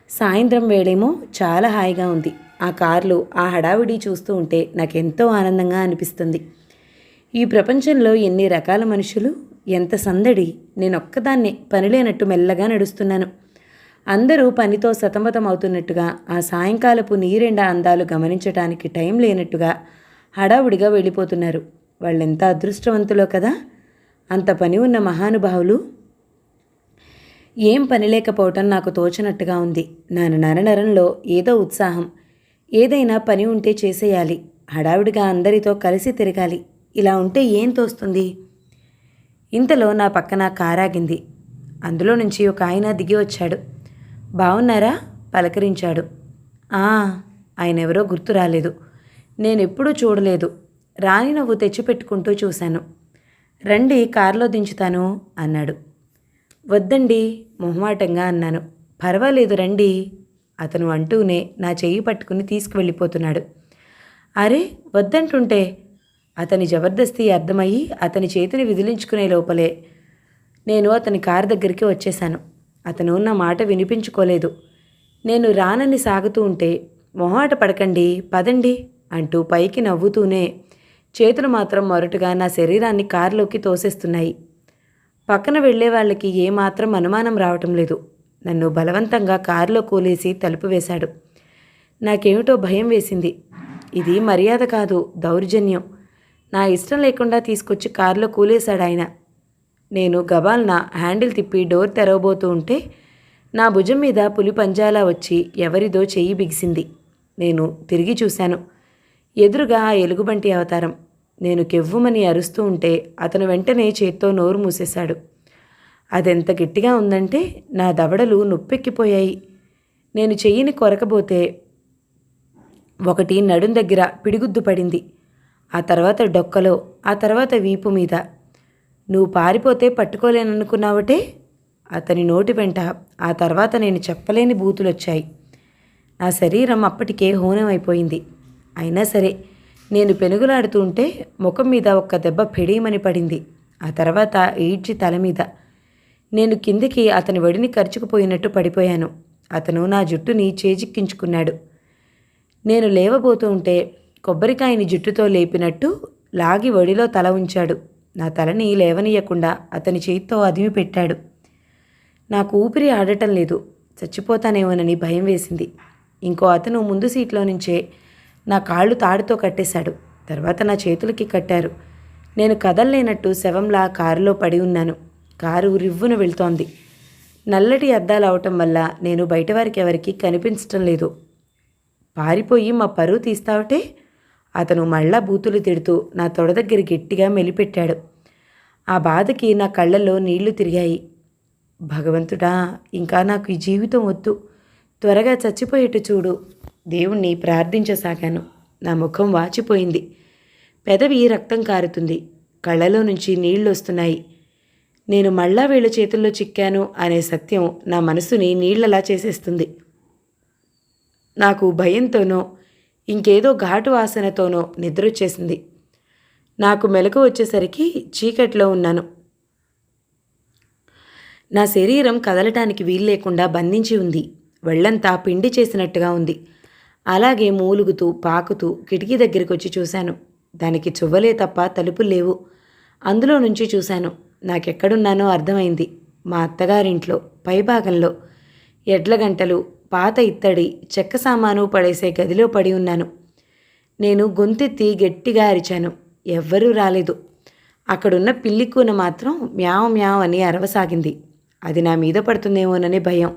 సాయంత్రం వేళేమో చాలా హాయిగా ఉంది. ఆ కార్లు, ఆ హడావిడి చూస్తూ ఉంటే నాకెంతో ఆనందంగా అనిపిస్తుంది. ఈ ప్రపంచంలో ఎన్ని రకాల మనుషులు, ఎంత సందడి. నేనొక్కదాన్నే పనిలేనట్టు మెల్లగా నడుస్తున్నాను. అందరూ పనితో సతమతం అవుతున్నట్టుగా, ఆ సాయంకాలపు నీరెండ అందాలు గమనించటానికి టైం లేనట్టుగా హడావుడిగా వెళ్ళిపోతున్నారు. వాళ్ళెంత అదృష్టవంతులో కదా, అంత పని ఉన్న మహానుభావులు. ఏం పని లేకపోవటం నాకు తోచనట్టుగా ఉంది. నా నరనరంలో ఏదో ఉత్సాహం. ఏదైనా పని ఉంటే చేసేయాలి. హడావిడిగా అందరితో కలిసి తిరగాలి. ఇలా ఉంటే ఏం తోస్తుంది? ఇంతలో నా పక్కన కారాగింది. అందులో నుంచి ఒక ఆయన దిగి వచ్చాడు. బావున్నారా? పలకరించాడు. ఆ, ఆయనెవరో గుర్తు రాలేదు. నేనెప్పుడూ చూడలేదు. రాని నవ్వు తెచ్చిపెట్టుకుంటూ చూశాను. రండి, కారులో దించుతాను అన్నాడు. వద్దండి, మొహమాటంగా అన్నాను. పర్వాలేదు రండి అతను అంటూనే నా చెయ్యి పట్టుకుని తీసుకువెళ్ళిపోతున్నాడు. అరే వద్దంటుంటే అతని జబర్దస్తి అర్థమయ్యి అతని చేతిని విదిలించుకునే లోపలే నేను అతని కారు దగ్గరికి వచ్చేశాను. అతను నా మాట వినిపించుకోలేదు. నేను రానని సాగుతూ ఉంటే మొహాట పడకండి, పదండి అంటూ పైకి నవ్వుతూనే చేతులు మాత్రం మొరటుగా నా శరీరాన్ని కారులోకి తోసేస్తున్నాయి. పక్కన వెళ్లే వాళ్ళకి ఏమాత్రం అనుమానం రావటం లేదు. నన్ను బలవంతంగా కారులో కూలేసి తలుపు వేశాడు. నాకేమిటో భయం వేసింది. ఇది మర్యాద కాదు, దౌర్జన్యం. నా ఇష్టం లేకుండా తీసుకొచ్చి కారులో కూలేశాడు ఆయన. నేను గబాల్న హ్యాండిల్ తిప్పి డోర్ తెరవబోతూ ఉంటే నా భుజం మీద పులి పంజాలా వచ్చి ఎవరిదో చెయ్యి బిగిసింది. నేను తిరిగి చూశాను. ఎదురుగా ఆ ఎలుగుబంటి అవతారం. నేను కెవ్వుమని అరుస్తూ ఉంటే అతను వెంటనే చేత్తో నోరు మూసేశాడు. అదెంత గట్టిగా ఉందంటే నా దవడలు నొప్పెక్కిపోయాయి. నేను చెయ్యిని కొరకబోతే ఒకటి నడుం దగ్గర పిడిగుద్దు పడింది. ఆ తర్వాత డొక్కలో, ఆ తర్వాత వీపు మీద. నువ్వు పారిపోతే పట్టుకోలేననుకున్నావటే? అతని నోటి వెంట ఆ తర్వాత నేను చెప్పలేని బూతులొచ్చాయి. నా శరీరం అప్పటికే హూనమైపోయింది. అయినా సరే నేను పెనుగులాడుతూ ఉంటే ముఖం మీద ఒక్క దెబ్బ పెడీమని పడింది. ఆ తర్వాత ఈడ్చి తల మీద. నేను కిందికి అతని వడిని కరుచుకుపోయినట్టు పడిపోయాను. అతను నా జుట్టుని చేజిక్కించుకున్నాడు. నేను లేవబోతూ ఉంటే కొబ్బరికాయని జుట్టుతో లేపినట్టు లాగి వడిలో తల ఉంచాడు. నా తలని లేవనీయకుండా అతని చేతితో అదిమి పెట్టాడు. నాకు ఊపిరి ఆడటం లేదు. చచ్చిపోతానేమోనని భయం వేసింది. ఇంకో అతను ముందు సీట్లో నుంచే నా కాళ్ళు తాడుతో కట్టేశాడు. తర్వాత నా చేతులకి కట్టారు. నేను కదల్లేనట్టు శవంలా కారులో పడి ఉన్నాను. కారు రివ్వున వెళ్తోంది. నల్లటి అద్దాలు అవటం వల్ల నేను బయటవారికి ఎవరికి కనిపించటం లేదు. పారిపోయి మా పరువు తీస్తావటే? అతను మళ్ళా బూతులు తిడుతూ నా తొడ దగ్గర గట్టిగా మెలిపెట్టాడు. ఆ బాధకి నా కళ్ళల్లో నీళ్లు తిరిగాయి. భగవంతుడా, ఇంకా నాకు ఈ జీవితం వద్దు, త్వరగా చచ్చిపోయేట్టు చూడు. దేవుణ్ణి ప్రార్థించసాగాను. నా ముఖం వాచిపోయింది. పెదవి రక్తం కారుతుంది. కళ్ళలో నుంచి నీళ్లు వస్తున్నాయి. నేను మళ్ళా వీళ్ళ చేతుల్లో చిక్కాను అనే సత్యం నా మనసుని నీళ్లలా చేసేస్తుంది. నాకు భయంతోనో ఇంకేదో ఘాటు వాసనతోనో నిద్రొచ్చేసింది. నాకు మెలకు వచ్చేసరికి చీకట్లో ఉన్నాను. నా శరీరం కదలటానికి వీల్లేకుండా బంధించి ఉంది. వెళ్లంతా పిండి చేసినట్టుగా ఉంది. అలాగే మూలుగుతూ పాకుతూ కిటికీ దగ్గరికి వచ్చి చూశాను. దానికి చువ్వలే తప్ప తలుపులు లేవు. అందులో నుంచి చూశాను. నాకెక్కడున్నానో అర్థమైంది. మా అత్తగారింట్లో పైభాగంలో ఎడ్ల గంటలు, పాత ఇత్తడి, చెక్క సామాను పడేసే గదిలో పడి ఉన్నాను. నేను గొంతెత్తి గట్టిగా అరిచాను. ఎవ్వరూ రాలేదు. అక్కడున్న పిల్లికూన మాత్రం మ్యావ్ మ్యావ్ అని అరవసాగింది. అది నా మీద పడుతుందేమోనని భయం.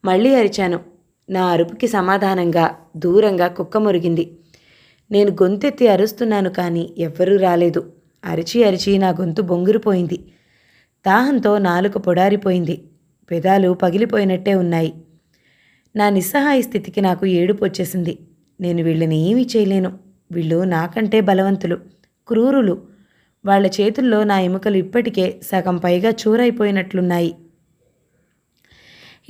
మళ్ళీ అరిచాను. నా అరుపుకి సమాధానంగా దూరంగా కుక్క మురిగింది. నేను గొంతెత్తి అరుస్తున్నాను కానీ ఎవ్వరూ రాలేదు. అరిచి అరిచి నా గొంతు బొంగురుపోయింది. దాహంతో నాలుక పొడారిపోయింది. పెదాలు పగిలిపోయినట్టే ఉన్నాయి. నా నిస్సహాయ స్థితికి నాకు ఏడుపు వచ్చేసింది. నేను వీళ్ళని ఏమీ చేయలేను. వీళ్ళు నాకంటే బలవంతులు, క్రూరులు. వాళ్ల చేతుల్లో నా ఎముకలు ఇప్పటికే సగం పైగా చూరైపోయినట్లున్నాయి.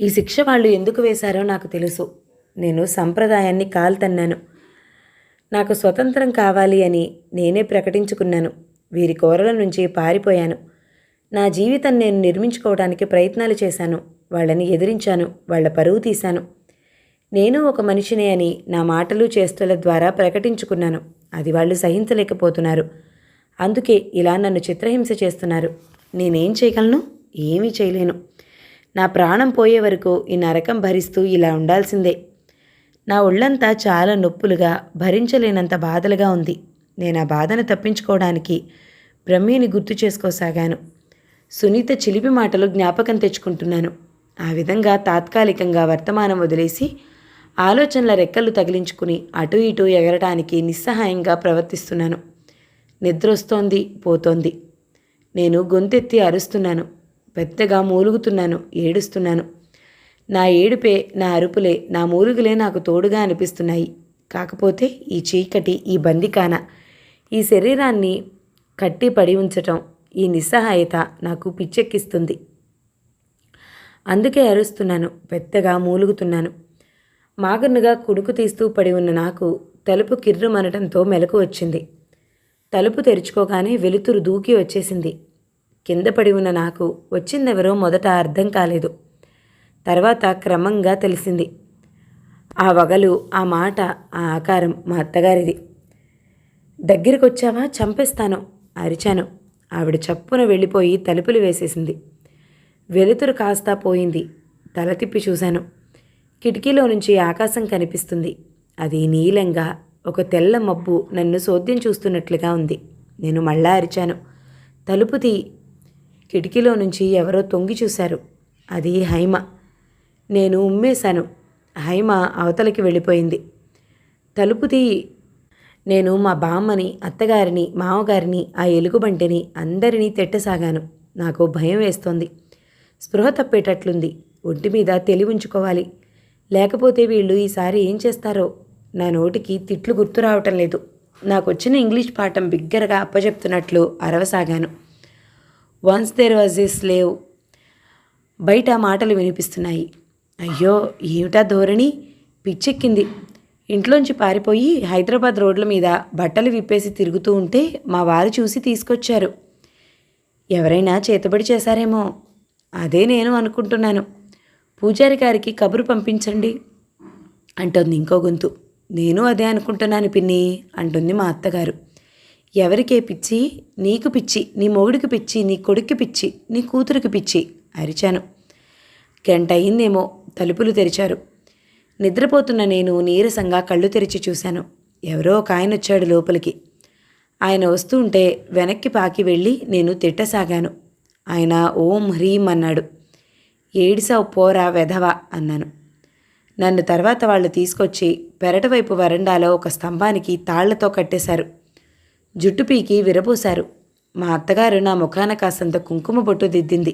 ఈ శిక్ష వాళ్ళు ఎందుకు వేశారో నాకు తెలుసు. నేను సంప్రదాయాన్ని కాల్తన్నాను. నాకు స్వతంత్రం కావాలి అని నేనే ప్రకటించుకున్నాను. వీరి కోరల నుంచి పారిపోయాను. నా జీవితం నేను నిర్మించుకోవడానికి ప్రయత్నాలు చేశాను. వాళ్ళని ఎదిరించాను. వాళ్ళ పరువు తీశాను. నేను ఒక మనిషినే అని నా మాటలు చేష్టల ద్వారా ప్రకటించుకున్నాను. అది వాళ్ళు సహించలేకపోతున్నారు. అందుకే ఇలా నన్ను చిత్రహింస చేస్తున్నారు. నేనేం చేయగలను? ఏమీ చేయలేను. నా ప్రాణం పోయే వరకు ఈ నరకం భరిస్తూ ఇలా ఉండాల్సిందే. నా ఒళ్ళంతా చాలా నొప్పులుగా, భరించలేనంత బాధలుగా ఉంది. నేను ఆ బాధను తప్పించుకోవడానికి బ్రహ్మిని గుర్తు చేసుకోసాగాను. సునీత చిలిపి మాటలు జ్ఞాపకం తెచ్చుకుంటున్నాను. ఆ విధంగా తాత్కాలికంగా వర్తమానం వదిలేసి ఆలోచనల రెక్కలు తగిలించుకుని అటు ఇటు ఎగరటానికి నిస్సహాయంగా ప్రవర్తిస్తున్నాను. నిద్రొస్తోంది, పోతోంది. నేను గొంతెత్తి అరుస్తున్నాను, పెద్దగా మూలుగుతున్నాను, ఏడుస్తున్నాను. నా ఏడుపే, నా అరుపులే, నా మూలుగులే నాకు తోడుగా అనిపిస్తున్నాయి. కాకపోతే ఈ చీకటి, ఈ బందికాన, ఈ శరీరాన్ని కట్టి పడి ఉంచటం, ఈ నిస్సహాయత నాకు పిచ్చెక్కిస్తుంది. అందుకే అరుస్తున్నాను, పెద్దగా మూలుగుతున్నాను. మాగన్నుగా కుడుకు తీస్తూ పడి ఉన్న నాకు తలుపు కిర్రుమనటంతో మెలకు వచ్చింది. తలుపు తెరుచుకోగానే వెలుతురు దూకి వచ్చేసింది. కింద పడి ఉన్న నాకు వచ్చిందెవరో మొదట అర్థం కాలేదు. తర్వాత క్రమంగా తెలిసింది. ఆ వగలు, ఆ మాట, ఆ ఆకారం మా అత్తగారిది. దగ్గరికొచ్చావా, చంపేస్తాను అరిచాను. ఆవిడ చప్పున వెళ్ళిపోయి తలుపులు వేసేసింది. వెలుతురు కాస్తా పోయింది. తల తిప్పి చూశాను. కిటికీలో నుంచి ఆకాశం కనిపిస్తుంది. అది నీలంగా, ఒక తెల్ల మబ్బు నన్ను సోద్యం చూస్తున్నట్లుగా ఉంది. నేను మళ్ళా అరిచాను, తలుపు తీ. కిటికీలో నుంచి ఎవరో తొంగి చూశారు. అది హైమ. నేను ఉమ్మేశాను. హైమ అవతలకి వెళ్ళిపోయింది. తలుపు తీ. నేను మా బామ్మని, అత్తగారిని, మామగారిని, ఆ ఎలుగుబంటిని అందరినీ తిట్టసాగాను. నాకు భయం వేస్తోంది. స్పృహ తప్పేటట్లుంది. ఒంటి మీద తెలివి ఉంచుకోవాలి. లేకపోతే వీళ్ళు ఈసారి ఏం చేస్తారో. నా నోటికి తిట్లు గుర్తు రావటం లేదు. నాకొచ్చిన ఇంగ్లీష్ పాఠం బిగ్గరగా అప్పచెప్తున్నట్లు అరవసాగాను. Once there was a slave. బయట మాటలు వినిపిస్తున్నాయి. అయ్యో, ఏమిటా ధోరణి? పిచ్చెక్కింది. ఇంట్లోంచి పారిపోయి హైదరాబాద్ రోడ్ల మీద బట్టలు విప్పేసి తిరుగుతూ ఉంటే మా వారు చూసి తీసుకొచ్చారు. ఎవరైనా చేతబడి చేశారేమో. అదే నేను అనుకుంటున్నాను. పూజారి గారికి కబురు పంపించండి అంటోంది ఇంకో గొంతు. నేను అదే అనుకుంటున్నాను పిన్ని అంటుంది మా అత్తగారు. ఎవరికే పిచ్చి? నీకు పిచ్చి, నీ మొగుడికి పిచ్చి, నీ కొడుక్కి పిచ్చి, నీ కూతురికి పిచ్చి అరిచాను. గంట అయిందేమో. తలుపులు తెరిచారు. నిద్రపోతున్న నేను నీరసంగా కళ్ళు తెరిచి చూశాను. ఎవరో ఒక ఆయన వచ్చాడు లోపలికి. ఆయన వస్తూ ఉంటే వెనక్కి పాకి వెళ్ళి నేను తిట్టసాగాను. ఆయన ఓం హ్రీం అన్నాడు. ఏడిసావు పోరా వెధవా అన్నాను. నన్ను తర్వాత వాళ్ళు తీసుకొచ్చి పెరటవైపు వరండాలో ఒక స్తంభానికి తాళ్లతో కట్టేశారు. జుట్టు పీకి విరబోశారు. మా అత్తగారు నా ముఖాన కాసంత కుంకుమ బొట్టు దిద్దింది.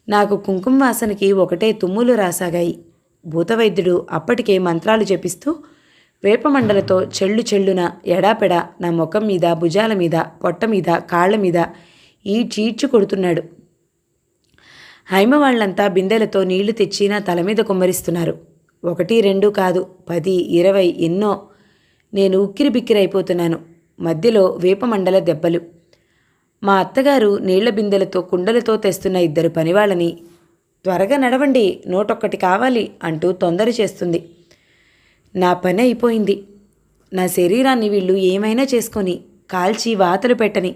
నాకు కుంకుమ వాసనకి ఒకటే తుమ్ములు రాసాగాయి. భూతవైద్యుడు అప్పటికే మంత్రాలు జపిస్తూ వేపమండలతో చెళ్ళు చెళ్ళున ఎడాపెడా నా ముఖం మీద, భుజాల మీద, పొట్ట మీద, కాళ్ల మీద చీడ్చు కొడుతున్నాడు. హైమ వాళ్ళంతా బిందెలతో నీళ్లు తెచ్చి నా తల మీద కుమ్మరిస్తున్నారు. 1, 2 కాదు, 10, 20 ఎన్నో. నేను ఉక్కిరి బిక్కిరైపోతున్నాను. మధ్యలో వేపమండల దెబ్బలు. మా అత్తగారు నీళ్ల బిందెలతో, కుండలతో తెస్తున్న 2 పనివాళ్ళని త్వరగా నడవండి, నోటొక్కటి కావాలి అంటూ తొందర చేస్తుంది. నా పని అయిపోయింది. నా శరీరాన్ని వీళ్ళు ఏమైనా చేసుకొని కాల్చి వాతలు పెట్టని,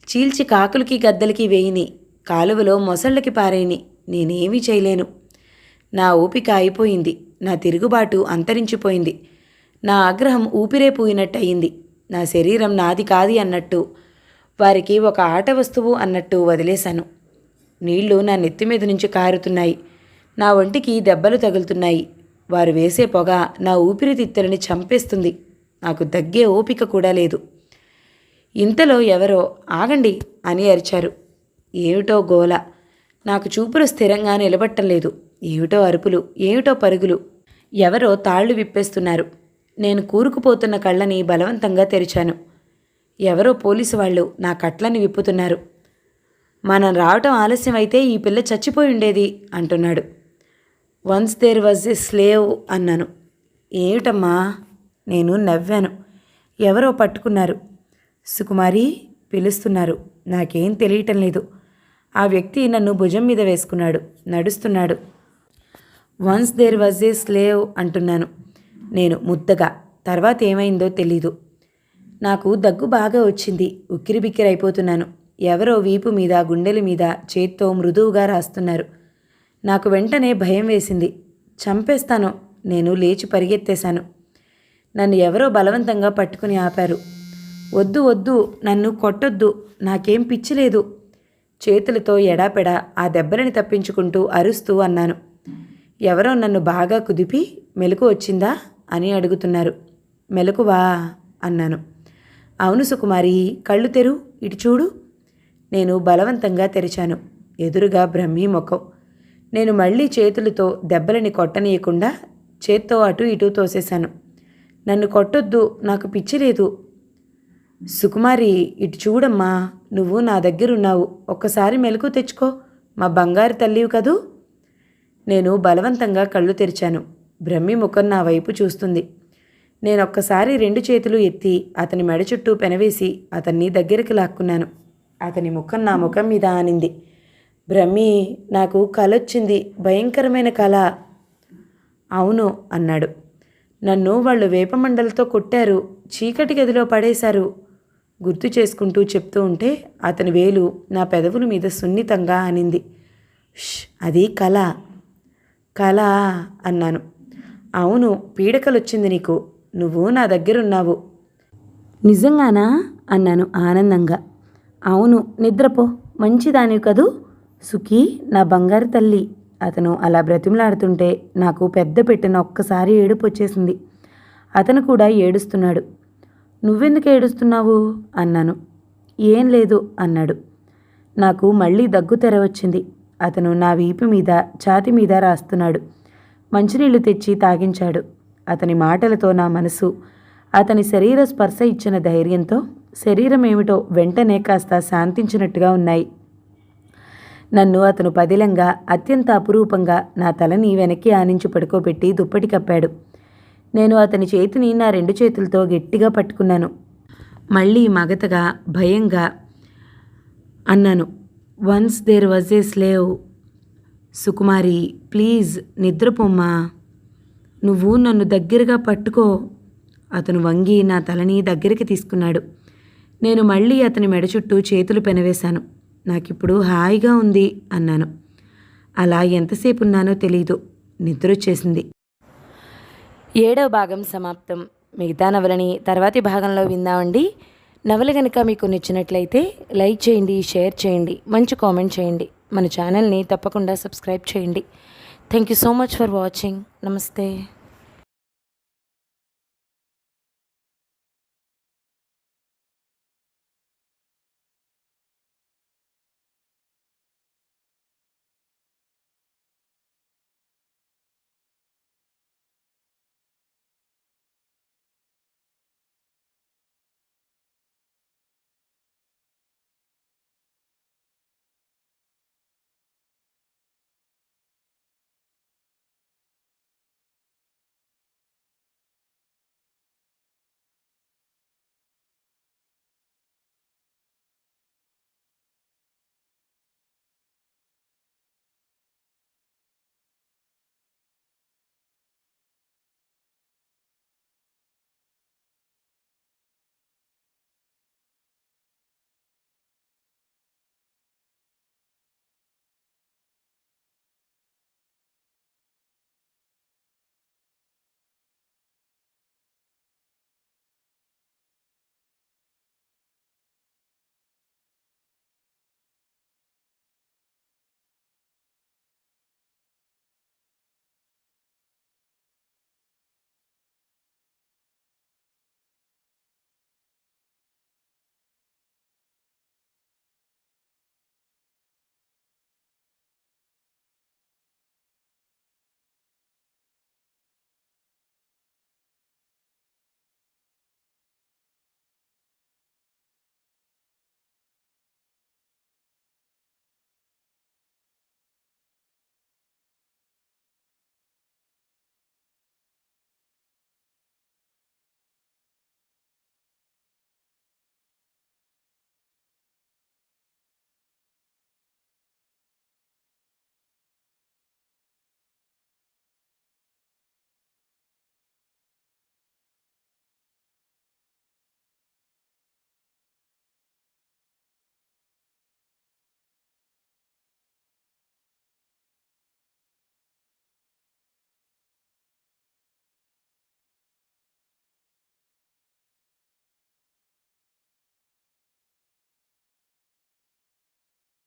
చీల్చి కాకులకి గద్దలకి వేయిని, కాలువలో మొసళ్ళకి పారేయని నేనేమీ చేయలేను. నా ఓపిక అయిపోయింది. నా తిరుగుబాటు అంతరించిపోయింది. నా ఆగ్రహం ఊపిరే పూయినట్టయింది. నా శరీరం నాది కాది అన్నట్టు, వారికి ఒక ఆట వస్తువు అన్నట్టు వదిలేశాను. నీళ్లు నా నెత్తి మీద నుంచి కారుతున్నాయి. నా ఒంటికి దెబ్బలు తగులుతున్నాయి. వారు వేసే పొగ నా ఊపిరితిత్తులని చంపేస్తుంది. నాకు దగ్గే ఓపిక కూడా లేదు. ఇంతలో ఎవరో ఆగండి అని అరిచారు. ఏమిటో గోల. నాకు చూపులు స్థిరంగా నిలబట్టం లేదు. ఏమిటో అరుపులు, ఏమిటో పరుగులు. ఎవరో తాళ్లు విప్పేస్తున్నారు. నేను కూరుకుపోతున్న కళ్ళని బలవంతంగా తెరిచాను. ఎవరో పోలీసు వాళ్ళు నా కట్లని విప్పుతున్నారు. మనం రావటం ఆలస్యమైతే ఈ పిల్ల చచ్చిపోయి ఉండేది అంటున్నాడు. Once there was a slave అన్నాను. ఏమిటమ్మా? నేను నవ్వాను. ఎవరో పట్టుకున్నారు. సుకుమారి పిలుస్తున్నారు. నాకేం తెలియటం లేదు. ఆ వ్యక్తి నన్ను భుజం మీద వేసుకున్నాడు. నడుస్తున్నాడు. Once there was a slave అంటున్నాను నేను ముద్దగా. తర్వాత ఏమైందో తెలీదు. నాకు దగ్గు బాగా వచ్చింది. ఉక్కిరిబిక్కిరైపోతున్నాను. ఎవరో వీపు మీద, గుండెల మీద చేత్తో మృదువుగా రాస్తున్నారు. నాకు వెంటనే భయం వేసింది. చంపేస్తాను. నేను లేచి పరిగెత్తేశాను. నన్ను ఎవరో బలవంతంగా పట్టుకుని ఆపారు. వద్దు వద్దు, నన్ను కొట్టొద్దు, నాకేం పిచ్చి లేదు. చేతులతో ఎడాపెడా ఆ దెబ్బలని తప్పించుకుంటూ అరుస్తూ అన్నాను. ఎవరో నన్ను బాగా కుదిపి మెలకు వచ్చిందా అని అడుగుతున్నారు. మెలకువా అన్నాను. అవును సుకుమారి, కళ్ళు తెరు, ఇటు చూడు. నేను బలవంతంగా తెరిచాను. ఎదురుగా బ్రహ్మీ ముఖం. నేను మళ్ళీ చేతులతో దెబ్బలని కొట్టనీయకుండా చేత్తో అటు ఇటు తోసేశాను. నన్ను కొట్టొద్దు, నాకు పిచ్చి లేదు. సుకుమారి, ఇటు చూడమ్మా, నువ్వు నా దగ్గరున్నావు, ఒక్కసారి మెలకు తెచ్చుకో, మా బంగారు తల్లివి కదూ. నేను బలవంతంగా కళ్ళు తెరిచాను. బ్రహ్మి ముఖం నా వైపు చూస్తుంది. నేనొక్కసారి 2 చేతులు ఎత్తి అతని మెడ చుట్టూ పెనవేసి అతన్ని దగ్గరికి లాక్కున్నాను. అతని ముఖం నా ముఖం మీద ఆనింది. బ్రహ్మి, నాకు కలొచ్చింది, భయంకరమైన కళ. అవును అన్నాడు. నన్ను వాళ్ళు వేపమండలతో కొట్టారు, చీకటి గదిలో పడేశారు. గుర్తు చేసుకుంటూ చెప్తూ ఉంటే అతని వేలు నా పెదవుల మీద సున్నితంగా ఆనింది. అది కళ. కళ అన్నాను. అవును, పీడకలొచ్చింది నీకు, నువ్వు నా దగ్గరున్నావు. నిజంగానా అన్నాను ఆనందంగా. అవును, నిద్రపో, మంచిదానివి కదూ సుఖీ, నా బంగారు తల్లి. అతను అలా బ్రతిమలాడుతుంటే నాకు పెద్ద పెట్టిన ఒక్కసారి ఏడుపు వచ్చేసింది. అతను కూడా ఏడుస్తున్నాడు. నువ్వెందుకు ఏడుస్తున్నావు అన్నాను. ఏం లేదు అన్నాడు. నాకు మళ్ళీ దగ్గు తెరవచ్చింది. అతను నా వీపు మీద ఛాతి మీద రాస్తున్నాడు. మంచినీళ్లు తెచ్చి తాగించాడు. అతని మాటలతో నా మనసు, అతని శరీర స్పర్శ ఇచ్చిన ధైర్యంతో శరీరం ఏమిటో వెంటనే కాస్త శాంతించినట్టుగా ఉన్నాయి. నన్ను అతను పదిలంగా అత్యంత అపురూపంగా నా తలని వెనక్కి ఆనించి పడుకోబెట్టి దుప్పటి కప్పాడు. నేను అతని చేతిని నా 2 చేతులతో గట్టిగా పట్టుకున్నాను. మళ్ళీ మగతగా భయంగా అన్నాను, once there was a slave. Sukumari, please నిద్రపోమ్మా, నువ్వు నన్ను దగ్గరగా పట్టుకో. అతను వంగి నా తలని దగ్గరికి తీసుకున్నాడు. నేను మళ్ళీ అతని మెడ చుట్టూ చేతులు పెనవేశాను. నాకిప్పుడు హాయిగా ఉంది అన్నాను. అలా ఎంతసేపు ఉన్నానో తెలీదు, నిద్రొచ్చేసింది. 7వ భాగం సమాప్తం. మిగతా నవలని తర్వాతి భాగంలో విందామండి. నవల కనుక మీకు నచ్చినట్లయితే లైక్ చేయండి, షేర్ చేయండి, మంచి కామెంట్ చేయండి. మన ఛానల్ని తప్పకుండా సబ్స్క్రైబ్ చేయండి. Thank you so much for watching. నమస్తే.